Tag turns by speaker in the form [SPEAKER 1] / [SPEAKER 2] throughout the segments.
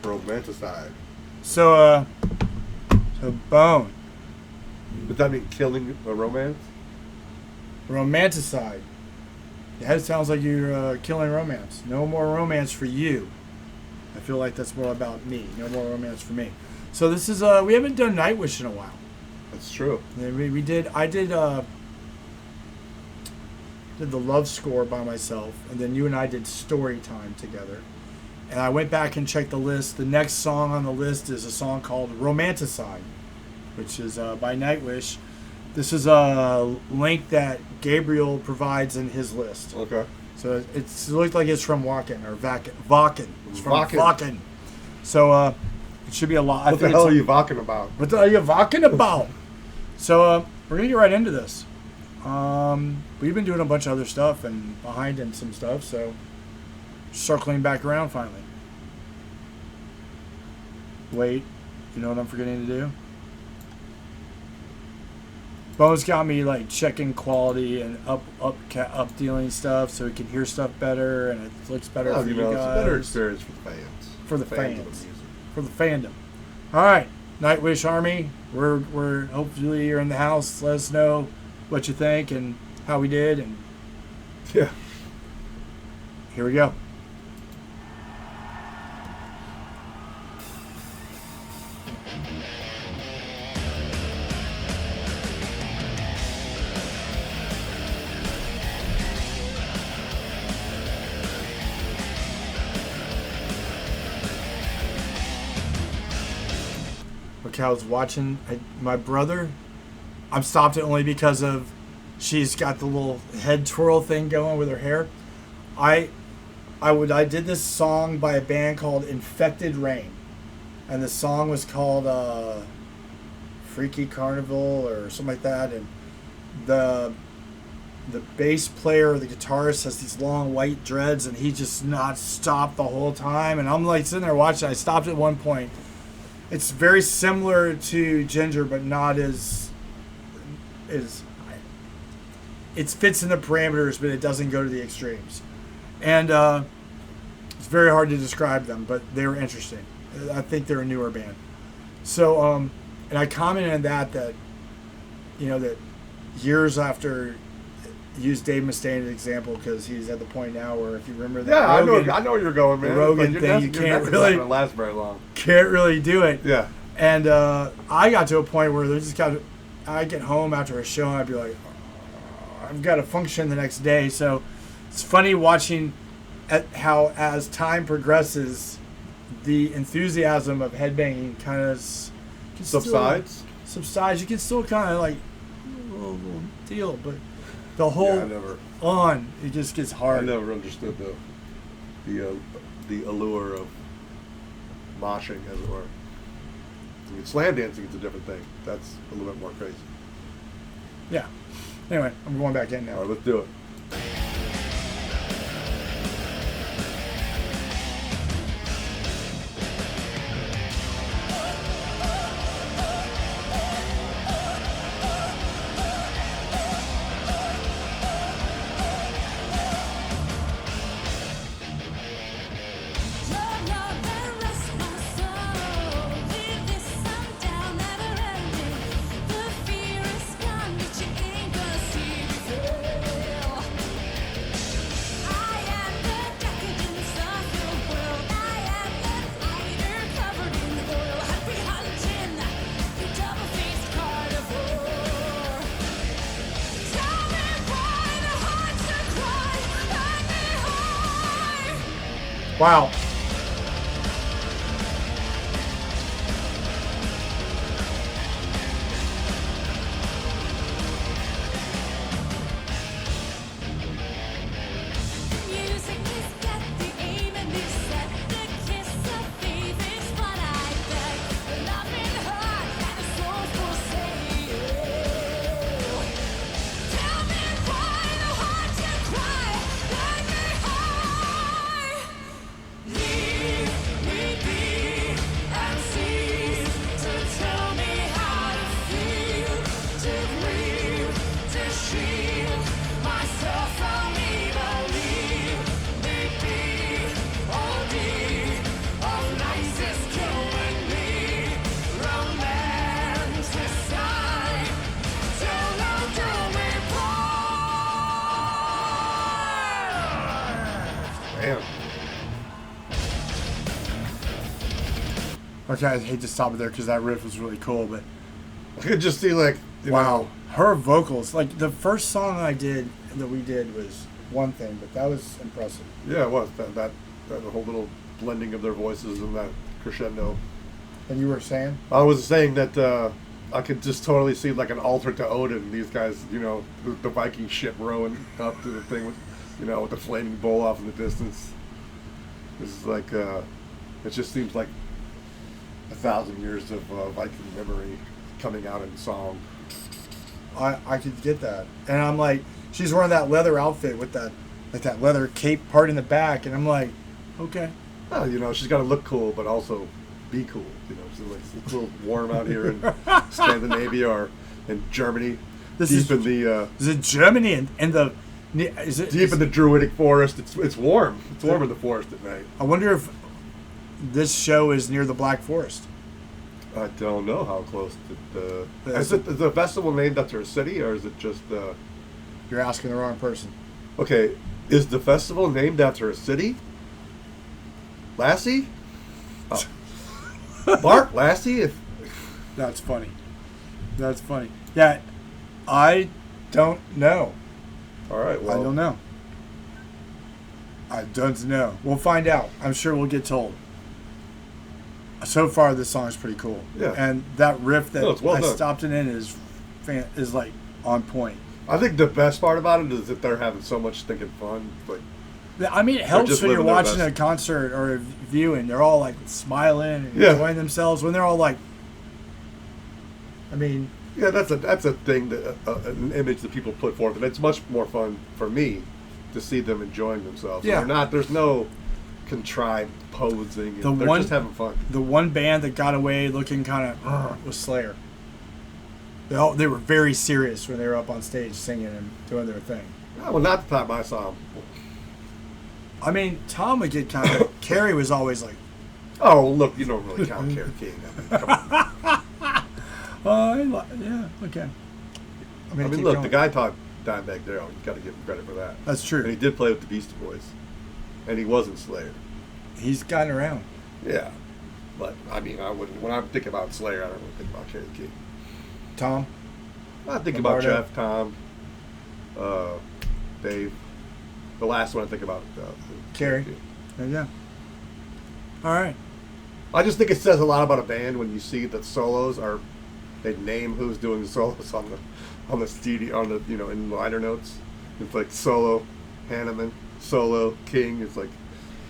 [SPEAKER 1] Romanticide.
[SPEAKER 2] So bone.
[SPEAKER 1] Does that mean killing a romance?
[SPEAKER 2] Romanticide. Yeah, it sounds like you're killing romance. No more romance for you. I feel like that's more about me. No more romance for me. So this is we haven't done Nightwish in a while.
[SPEAKER 1] That's true.
[SPEAKER 2] We did. I did the love score by myself, and then you and I did story time together. And I went back and checked the list. The next song on the list is a song called Romanticide, which is by Nightwish. This is a link that Gabriel provides in his list.
[SPEAKER 1] Okay.
[SPEAKER 2] So it looks like it's from Wacken or Vakken. It's from
[SPEAKER 1] Vakken.
[SPEAKER 2] Vakken. So it should be a lot.
[SPEAKER 1] What the hell are you Vakken about?
[SPEAKER 2] What the hell are you Vakken about? So we're gonna get right into this. We've been doing a bunch of other stuff and behind in some stuff, so circling back around finally. Wait, you know what I'm forgetting to do? Bo's got me like checking quality and up dealing stuff so we can hear stuff better and it looks better for you guys.
[SPEAKER 1] It's a better experience for the fans.
[SPEAKER 2] For the
[SPEAKER 1] fans.
[SPEAKER 2] fans.
[SPEAKER 1] Of the music.
[SPEAKER 2] For the fandom. All right, Nightwish Army. We're hopefully you're in the house. Let us know what you think and how we did, and
[SPEAKER 1] yeah,
[SPEAKER 2] here we go. Okay, I was watching my brother. I'm stopped it only because of she's got the little head twirl thing going with her hair. I did this song by a band called Infected Rain, and the song was called Freaky Carnival or something like that. And the bass player or the guitarist has these long white dreads, and he just not stopped the whole time. And I'm like sitting there watching. I stopped at one point. It's very similar to Ginger, but not as it fits in the parameters, but it doesn't go to the extremes. And it's very hard to describe them, but they were interesting. I think they're a newer band. So, and I commented on that you know, that years after, use Dave Mustaine as an example because he's at the point now where if you remember that Rogan,
[SPEAKER 1] I know where you're going, man.
[SPEAKER 2] the Rogan thing, you can't really
[SPEAKER 1] not gonna last very long.
[SPEAKER 2] Can't really do it.
[SPEAKER 1] Yeah.
[SPEAKER 2] And I got to a point where I get home after a show and I'd be like, oh, I've got to function the next day. So it's funny watching how as time progresses, the enthusiasm of headbanging kind of
[SPEAKER 1] Subsides.
[SPEAKER 2] You can still kind of like little deal, but the whole it just gets hard.
[SPEAKER 1] I never understood the allure of moshing, as it were. I mean, slam dancing is a different thing. That's a little bit more crazy.
[SPEAKER 2] Yeah. Anyway, I'm going back in now.
[SPEAKER 1] All right, let's do it.
[SPEAKER 2] Wow. Okay, I hate to stop it there because that riff was really cool, but
[SPEAKER 1] I could just see like, you
[SPEAKER 2] wow,
[SPEAKER 1] know,
[SPEAKER 2] her vocals. Like the first song that we did was one thing, but that was impressive.
[SPEAKER 1] yeah, it was that whole little blending of their voices and that crescendo.
[SPEAKER 2] And you were saying?
[SPEAKER 1] I was saying that I could just totally see like an altar to Odin. These guys, you know, the Viking ship rowing up to the thing with, you know, with the flaming bull off in the distance. This is like, it just seems like 1,000 years of Viking memory coming out in song.
[SPEAKER 2] I could get that. And I'm like, she's wearing that leather outfit with that leather cape part in the back, and I'm like, okay.
[SPEAKER 1] Well, you know, she's got to look cool, but also be cool. You know, she's like, it's a little warm out here in Scandinavia or in Germany.
[SPEAKER 2] This
[SPEAKER 1] deep in the
[SPEAKER 2] is it Germany and the is it
[SPEAKER 1] deep in the druidic forest. It's warm. It's warm in the forest at night.
[SPEAKER 2] I wonder if this show is near the Black Forest.
[SPEAKER 1] I don't know how close is the festival named after a city, or is it just
[SPEAKER 2] You're asking the wrong person.
[SPEAKER 1] okay, is the festival named after a city? Lassie? Oh. Mark Lassie?
[SPEAKER 2] That's funny. That's funny. Yeah, I don't know.
[SPEAKER 1] All right, well.
[SPEAKER 2] I don't know. I don't know. We'll find out. I'm sure we'll get told. So far, this song is pretty cool.
[SPEAKER 1] Yeah.
[SPEAKER 2] And that riff that
[SPEAKER 1] it's well
[SPEAKER 2] I
[SPEAKER 1] done.
[SPEAKER 2] stopped it in is like on point.
[SPEAKER 1] I think the best part about it is that they're having so much stinking fun. Like,
[SPEAKER 2] I mean, it helps
[SPEAKER 1] just
[SPEAKER 2] when you're
[SPEAKER 1] living their
[SPEAKER 2] watching a
[SPEAKER 1] best.
[SPEAKER 2] concert or a viewing. They're all like smiling and
[SPEAKER 1] Yeah.
[SPEAKER 2] enjoying themselves. When they're all like, I mean,
[SPEAKER 1] yeah, that's a thing that an image that people put forth, and it's much more fun for me to see them enjoying themselves.
[SPEAKER 2] Yeah.
[SPEAKER 1] There's no contrived posing.
[SPEAKER 2] The
[SPEAKER 1] They're
[SPEAKER 2] one-
[SPEAKER 1] just having fun.
[SPEAKER 2] the one band that got away looking kind of was Slayer. They were very serious when they were up on stage singing and doing their thing.
[SPEAKER 1] Yeah, well, not the time I saw them.
[SPEAKER 2] I mean, Tom would get kind of. Carrie was always like,
[SPEAKER 1] Oh, look, you don't really count Carrie King. I mean, come on.
[SPEAKER 2] yeah, okay.
[SPEAKER 1] I mean,
[SPEAKER 2] keep
[SPEAKER 1] look,
[SPEAKER 2] going.
[SPEAKER 1] the guy taught Dimebag Darrell. You got to give him credit for that.
[SPEAKER 2] That's
[SPEAKER 1] And he
[SPEAKER 2] true.
[SPEAKER 1] did play with the Beastie Boys, and he wasn't Slayer.
[SPEAKER 2] He's gotten around.
[SPEAKER 1] Yeah, but I mean, I wouldn't. When I think about Slayer, I don't really think about Carrie King.
[SPEAKER 2] Tom,
[SPEAKER 1] I think about
[SPEAKER 2] Lombardo.
[SPEAKER 1] Jeff, Tom, Dave. The last one I think about
[SPEAKER 2] Carrie. There you go. All right.
[SPEAKER 1] I just think it says a lot about a band when you see that solos are. They name who's doing the solos on the CD on the in liner notes. It's like solo, Hanneman, solo, King. It's like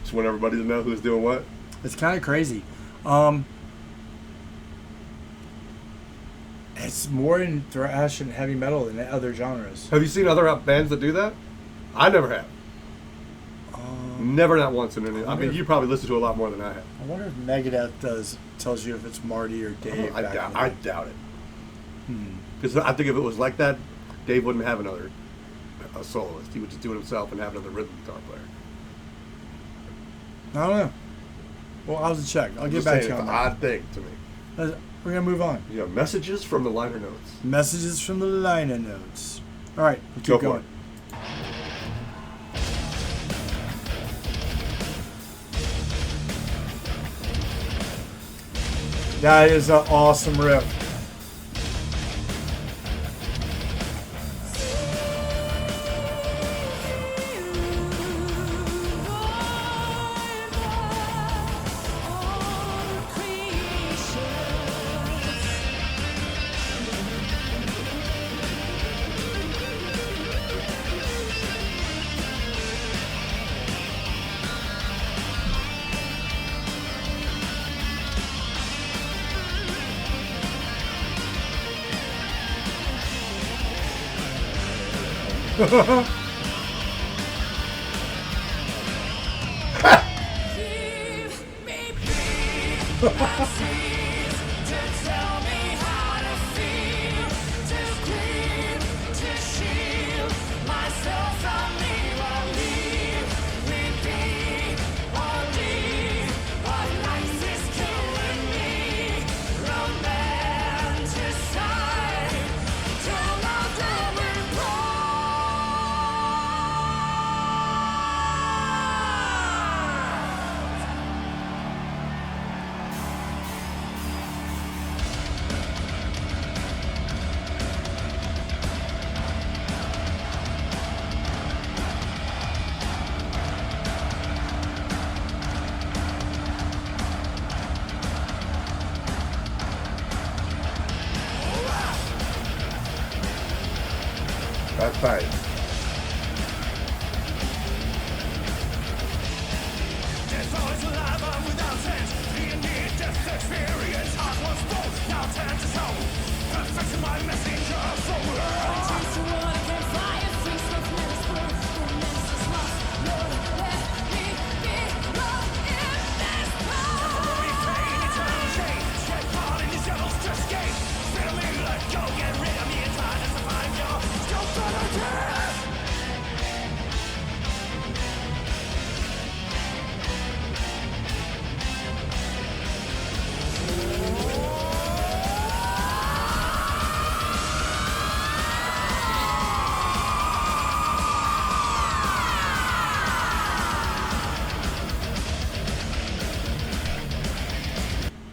[SPEAKER 1] just want everybody to know who's doing what.
[SPEAKER 2] It's kind of crazy. It's more in thrash and heavy metal than other genres.
[SPEAKER 1] Have you seen other bands that do that? I never have. Never, not once in any. I mean, you probably listen to a lot more than I have.
[SPEAKER 2] I wonder if Megadeth tells you if it's Marty or Dave.
[SPEAKER 1] I
[SPEAKER 2] back
[SPEAKER 1] doubt.
[SPEAKER 2] in the
[SPEAKER 1] I
[SPEAKER 2] day.
[SPEAKER 1] doubt it.
[SPEAKER 2] Hmm.
[SPEAKER 1] Because I think if it was like that, Dave wouldn't have a soloist. He would just do it himself and have another rhythm guitar player.
[SPEAKER 2] I don't know. Well, I'll have to check. I'll get
[SPEAKER 1] Just
[SPEAKER 2] back
[SPEAKER 1] saying,
[SPEAKER 2] to you
[SPEAKER 1] it's
[SPEAKER 2] on
[SPEAKER 1] an
[SPEAKER 2] that.
[SPEAKER 1] odd thing to me.
[SPEAKER 2] We're going to move on.
[SPEAKER 1] You have messages from the liner notes.
[SPEAKER 2] Messages from the liner notes. All right, we'll
[SPEAKER 1] Go
[SPEAKER 2] keep
[SPEAKER 1] for
[SPEAKER 2] going.
[SPEAKER 1] it.
[SPEAKER 2] That is an awesome riff.
[SPEAKER 1] That's tight.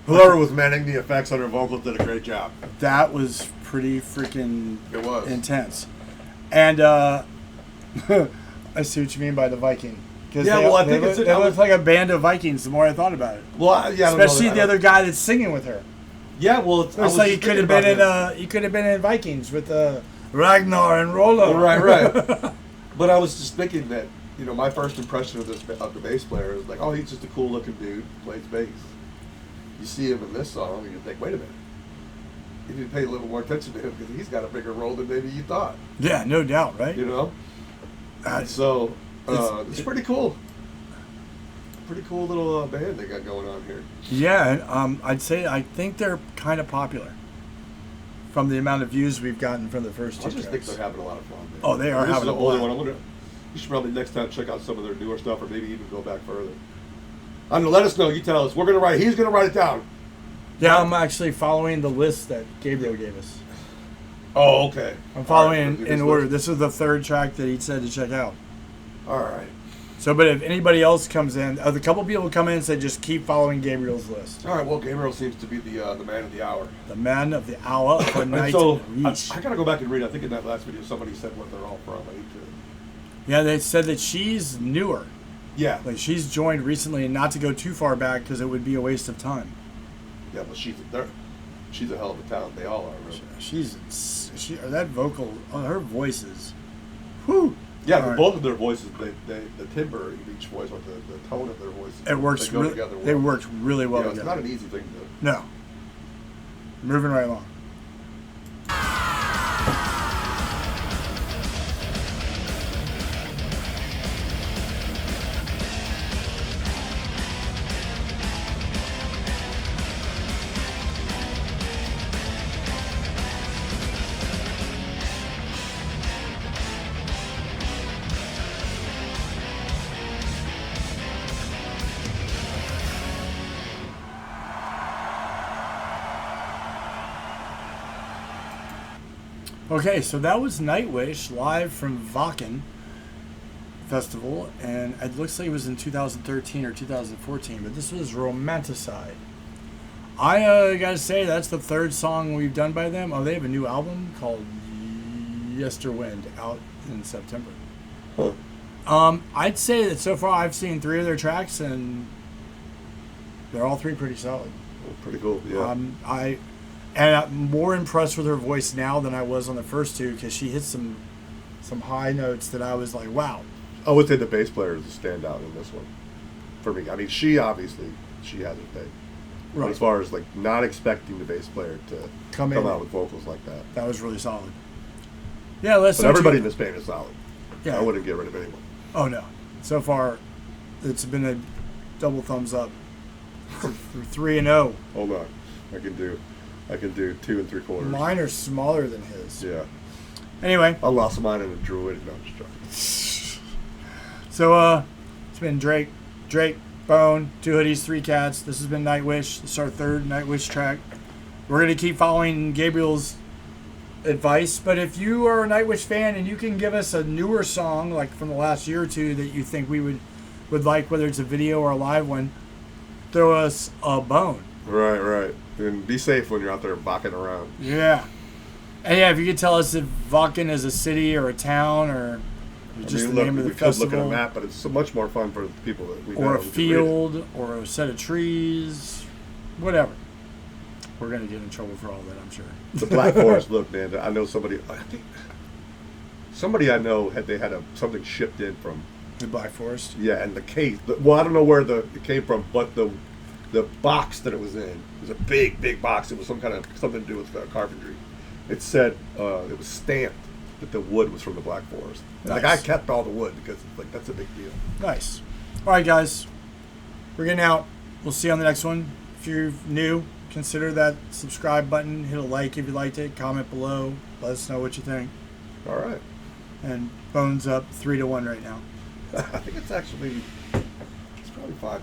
[SPEAKER 1] Whoever was manning the effects on her vocals did a great job.
[SPEAKER 2] That was pretty freaking
[SPEAKER 1] It was.
[SPEAKER 2] intense. And I see what you mean by the Viking. Because
[SPEAKER 1] Yeah, well, I think
[SPEAKER 2] they look like a band of Vikings the more I thought about it.
[SPEAKER 1] Well, yeah,
[SPEAKER 2] Especially the other guy that's singing with her.
[SPEAKER 1] Yeah, well,
[SPEAKER 2] It's like he could have been in Vikings with Ragnar and Rollo.
[SPEAKER 1] Right. But I was just thinking that, you know, my first impression of the bass player is like, oh, he's just a cool looking dude who plays bass. You see him in this song, and you think, wait a minute. You need to pay a little more attention to him because he's got a bigger role than maybe you thought.
[SPEAKER 2] Yeah, no doubt, right?
[SPEAKER 1] You know? So, it's pretty cool. Pretty cool little band they got going on here.
[SPEAKER 2] Yeah, and I think they're kind of popular from the amount of views we've gotten from the first two
[SPEAKER 1] I just
[SPEAKER 2] tracks.
[SPEAKER 1] think they're having a lot of fun. Man.
[SPEAKER 2] Oh, they are
[SPEAKER 1] this
[SPEAKER 2] having
[SPEAKER 1] is
[SPEAKER 2] a
[SPEAKER 1] an older
[SPEAKER 2] blast.
[SPEAKER 1] one. You should probably next time check out some of their newer stuff, or maybe even go back further. I don't know. Let us know. You tell us. We're gonna write. He's gonna write it down.
[SPEAKER 2] Yeah, I'm actually following the list that Gabriel gave us.
[SPEAKER 1] Oh, okay.
[SPEAKER 2] I'm following
[SPEAKER 1] Right,
[SPEAKER 2] in order. This is the third track that he said to check out.
[SPEAKER 1] All right.
[SPEAKER 2] So, but if anybody else comes in, a couple people come in and say just keep following Gabriel's list.
[SPEAKER 1] All right. Well, Gabriel seems to be the man of the hour.
[SPEAKER 2] The man of the hour for
[SPEAKER 1] And
[SPEAKER 2] night.
[SPEAKER 1] so
[SPEAKER 2] Reach.
[SPEAKER 1] I gotta go back and read. I think in that last video somebody said what they're all from. I need to.
[SPEAKER 2] Yeah, they said that she's newer.
[SPEAKER 1] Yeah.
[SPEAKER 2] Like she's joined recently, and not to go too far back because it would be a waste of time.
[SPEAKER 1] Yeah, but she's a hell of a talent. They all are. Really.
[SPEAKER 2] That vocal, her voice is, whew.
[SPEAKER 1] Yeah,
[SPEAKER 2] All right.
[SPEAKER 1] both of their voices, the timbre of each voice, or the tone of their voice.
[SPEAKER 2] It works.
[SPEAKER 1] They go together well.
[SPEAKER 2] They worked really well
[SPEAKER 1] Yeah, it's
[SPEAKER 2] together.
[SPEAKER 1] not an easy thing to do.
[SPEAKER 2] No. Moving right along. Okay, so that was Nightwish live from Wacken Festival, and it looks like it was in 2013 or 2014, but this was Romanticide. I gotta say, that's the third song we've done by them. Oh, they have a new album called Yesterwind out in September.
[SPEAKER 1] Huh.
[SPEAKER 2] I'd say that so far I've seen 3 of their tracks, and they're all 3 pretty solid.
[SPEAKER 1] Pretty cool, yeah.
[SPEAKER 2] I'm more impressed with her voice now than I was on the first 2 because she hits some high notes that I was like, wow.
[SPEAKER 1] I would say the bass player is a standout in this one. For me. I mean, she has her thing. But
[SPEAKER 2] Right.
[SPEAKER 1] as far as, like, not expecting the bass player to come out with vocals like that.
[SPEAKER 2] That was really solid. Yeah, let's.
[SPEAKER 1] But everybody in this band is solid.
[SPEAKER 2] Yeah.
[SPEAKER 1] I wouldn't get rid of anyone.
[SPEAKER 2] Oh no. So far, it's been a double thumbs up. 3-0.
[SPEAKER 1] Hold on. I can do 2 3/4.
[SPEAKER 2] Mine are smaller than his.
[SPEAKER 1] Yeah.
[SPEAKER 2] Anyway,
[SPEAKER 1] I lost mine in a druid. No, I'm just joking.
[SPEAKER 2] so it's been Drake, Bone, 2 Hoodies, 3 Cats. This has been Nightwish. This is our 3rd Nightwish track. We're gonna keep following Gabriel's advice, but if you are a Nightwish fan and you can give us a newer song, like from the last year or 2, that you think we would like, whether it's a video or a live one, throw us a bone.
[SPEAKER 1] Right. And be safe when you're out there bocking around.
[SPEAKER 2] Yeah. And yeah, if you could tell us if Wacken is a city or a town or just the name of the
[SPEAKER 1] we could look at a
[SPEAKER 2] festival,
[SPEAKER 1] map, but it's so much more fun for the people that we know.
[SPEAKER 2] or a
[SPEAKER 1] who can read it.
[SPEAKER 2] field, or a set of trees, whatever. We're going to get in trouble for all that, I'm sure.
[SPEAKER 1] The Black Forest look, man. I know somebody. I think Somebody I know had something shipped in from.
[SPEAKER 2] The Black Forest.
[SPEAKER 1] Yeah, and the case. Well, I don't know where it came from, but the box that it was in was a big box. It was something to do with carpentry. It said it was stamped that the wood was from the Black Forest. And
[SPEAKER 2] Nice.
[SPEAKER 1] the guy kept all the wood because like that's a big deal.
[SPEAKER 2] Nice. All right, guys. We're getting out. We'll see you on the next one. If you're new, consider that subscribe button. Hit a like if you liked it. Comment below. Let us know what you think.
[SPEAKER 1] All right.
[SPEAKER 2] And Bones up 3-1 right now.
[SPEAKER 1] I think it's probably 5-1.